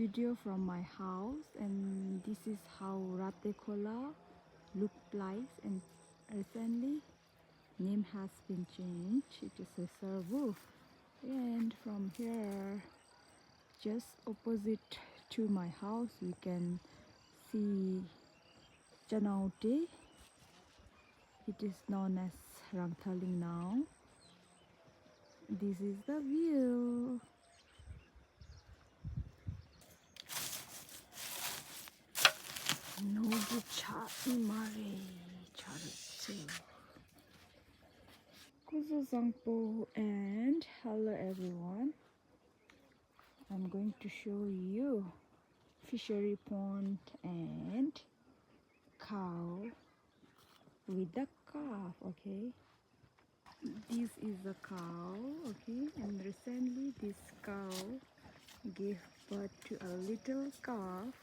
video from my house, and this is how Ratekola looked like. And recently name has been changed, it is a Serbu. And from here, just opposite to my house, you can see Janaute. It is known as Rangthaling now. This is the view. Nobu cha imare charitsu. Kuzu Zangpo, and hello everyone. I'm going to show you fishery pond and cow with the calf. Okay, this is a cow. Okay, and recently this cow gave birth to a little calf.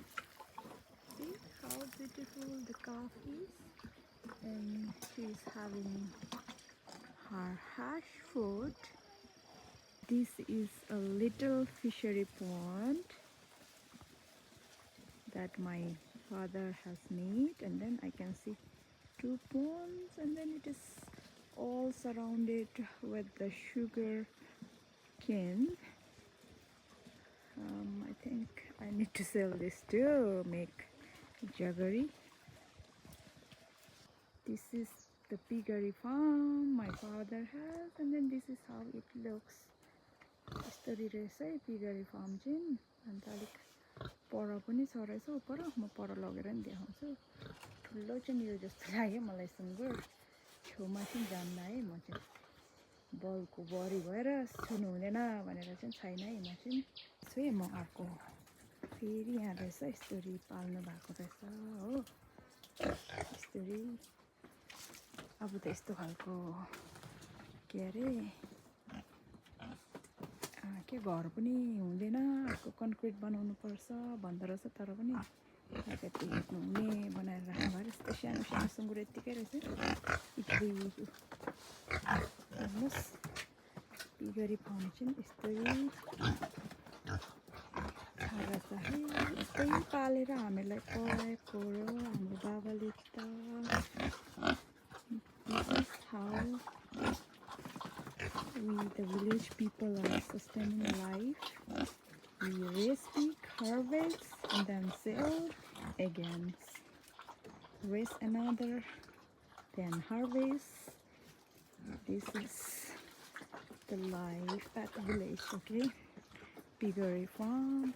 See how beautiful the calf is, and she's having her hash food. This is a little fishery pond that my father has made, and then I can see two ponds, and then it is all surrounded with the sugar cane. I think I need to sell this to make jaggery. This is the piggery farm my father has, and then this is how it looks. Story रहेछ piggery farm चाहिँ अन्त अलिक पर पनि छ रहेछ पर म पर लगेर नि देखाउँछु ठुलो चाहिँ यो जस्तो लाग्यो मलाई सुँगुर छेउमा चाहिँ जान्न है म चाहिँ बलको बरी भएर छुनु हुँदैन भनेर चाहिँ छैन है म चाहिँ छु है म अर्को फेरि यहाँ रहेछ स्टोरी पाल्नु भएको रहेछ हो स्टोरी अब त यस्तो खालको के अरे के घर पनि हुँदैन अर्को कन्क्रिट बनाउनु पर्छ भन्दो रहेछ तर पनि अलिकति हेर्नु हुने बनाएर राख्नु भएर यस्तो सानो सानो सुँगुर यत्तिकै रहेछ हेर्नुहोस् पिगरी फार्म चाहिँ यस्तै रहेछ है यस्तै पालेर हामीलाई पढाएको हो हाम्रो बाबाले त This is how we, the village people, are sustaining life. We raise pig, harvest, and then sell again. Raise another, then harvest. This is the life at the village, okay? Piggery farm.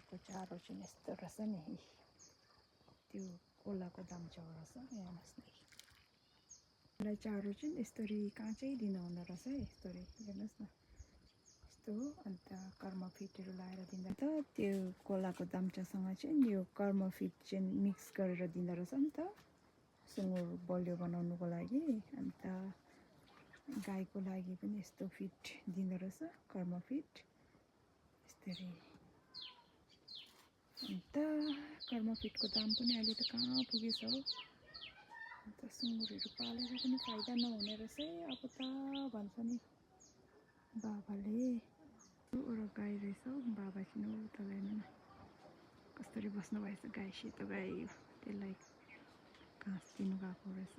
Ako charo चाहिँ यस्तो रहेछ नि त्यो कोलाको दाम चौरस हेर्नुहोस् न मलाई चारो चाहिँ यस्तरी काँचै दिनु हुँदो रहेछ है यस्तरी हेर्नुहोस् न यस्तो हो अन्त कर्म फिटहरू लाएर दिँदा त त्यो कोलाको दाम्चासँग चाहिँ यो कर्म फिट चाहिँ मिक्स गरेर दिँदो रहेछ नि त सुँगुर बलियो बनाउनुको लागि अन्त गाईको लागि पनि यस्तो फिट दिँदो रहेछ कर्म फिट यस्तरी अन्त कर्म फिटको दाम पनि अहिले त कहाँ पुगेछ हो अन्त सुँगुरहरू पालेर पनि फाइदा नहुने रहेछ है अब त भन्छ नि बाबाले एउटा गाई रहेछ हौ बाबा चाहिँ उता हेर्नु न कसरी बस्नु भएछ गाई सेतो गाई त्यसलाई घाँस दिनु गएको रहेछ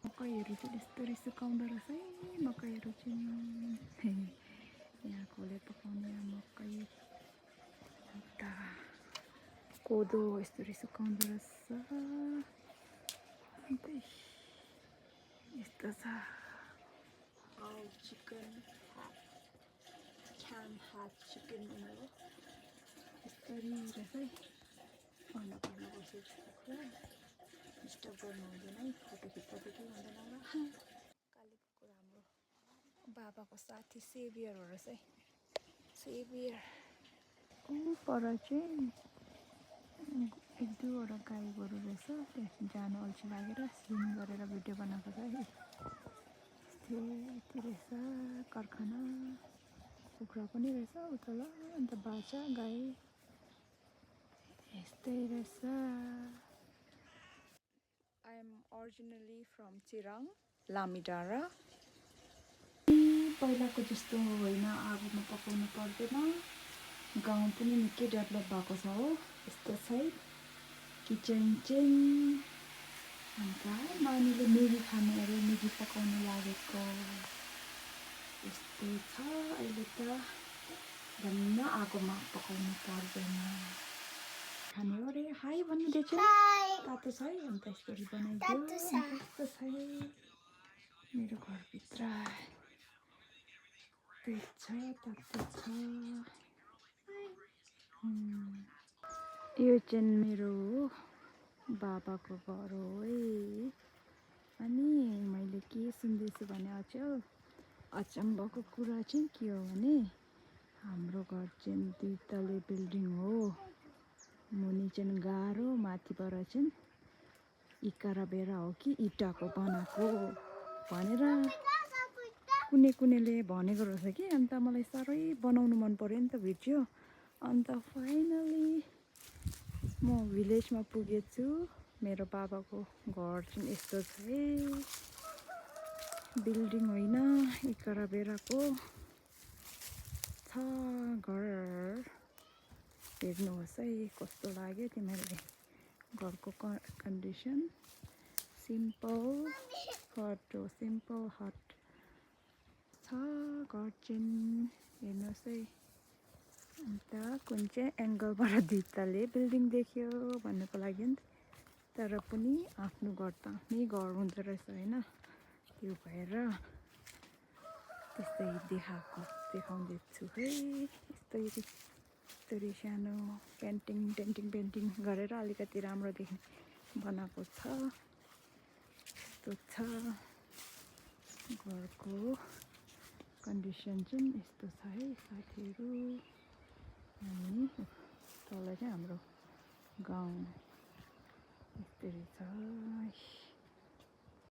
मकैहरू चाहिँ यस्तरी सुकाउँदो रहेछ है मकैहरू चाहिँ यहाँ खोले पकाउने मकै अन्त कोदो यस्तरी सुकाउँदो रहेछ यस्तो छ chicken can have chicken in it यस्तरी रहेछ है अन्नपूर्ण बसेको डिस्टर्ब गर्नु हुँदैन है फोटो खिच्दा त केही हुँदैन होला कालीको हाम्रो बाबाको साथी सेभियर हो रहेछ है सेभियर पर चाहिँ एक दुईवटा गाई गोरु रहेछ त्यहाँ जानु अल्छी लागेर स्विम गरेर भिडियो बनाएको छ है यति रहेछ कारखाना कुखुरा पनि रहेछ उता ल अन्त बाछा गाई यस्तै रहेछ I am originally from Chirang, Lamidara. पहिलाको जस्तो होइन आगोमा पकाउनु पर्दैन गाउँ पनि निकै डेभलप भएको छ हो। यस्तो छ किचन चाहिँ। अन्त नानीले मेगी खाने अरे, मेगी पकाउनु लागेको। यस्तो छ अहिले त धन्न आगोमा पकाउनु पर्दैन। खाने हो अरे। हाई भन्नु दिएछ तातो छ है। अन्त यसरी बनाइदियो। यस्तो छ मेरो घरभित्र। त्यही छ, तातो छ। यो चाहिँ मेरो बाबाको घर हो है। अनि मैले के सुन्दैछु भने अचम्मको कुरा चाहिँ के हो भने हाम्रो घर चाहिँ 2 तले बिल्डिङ हो। मुनि चाहिँ गाह्रो, माथिबाट चाहिँ इकारा बेरा हो कि इटाको बनाएको भनेर कुनैले भनेको रहेछ कि। अन्त मलाई साह्रै बनाउनु मन पर्यो नि त भिडियो। अन्त फाइनली म भिलेजमा पुगेछु। मेरो बाबाको घर चाहिँ यस्तो छ है। बिल्डिङ होइन, इकारा बेराको छ घर। हेर्नुहोस् है कस्तो लाग्यो तिमीहरूले घरको कन्डिसन। सिम्पल हट हो, सिम्पल हट छ घर चाहिँ। हेर्नुहोस् है। अन्त कुन चाहिँ एङ्गलबाट 2 तले बिल्डिङ देख्यो भन्नुको लागि नि। तर पनि आफ्नो घर त आफ्नै घर हुँदो रहेछ होइन। त्यो भएर त्यस्तै देखाउँदैछु है। यस्तरी सानो पेन्टिङ गरेर अलिकति राम्रो देख्ने बनाएको छ। यस्तो छ घरको कन्डिसन चाहिँ। यस्तो छ है साथीहरू। अनि तल चाहिँ हाम्रो गाउँ यस्तरी छ।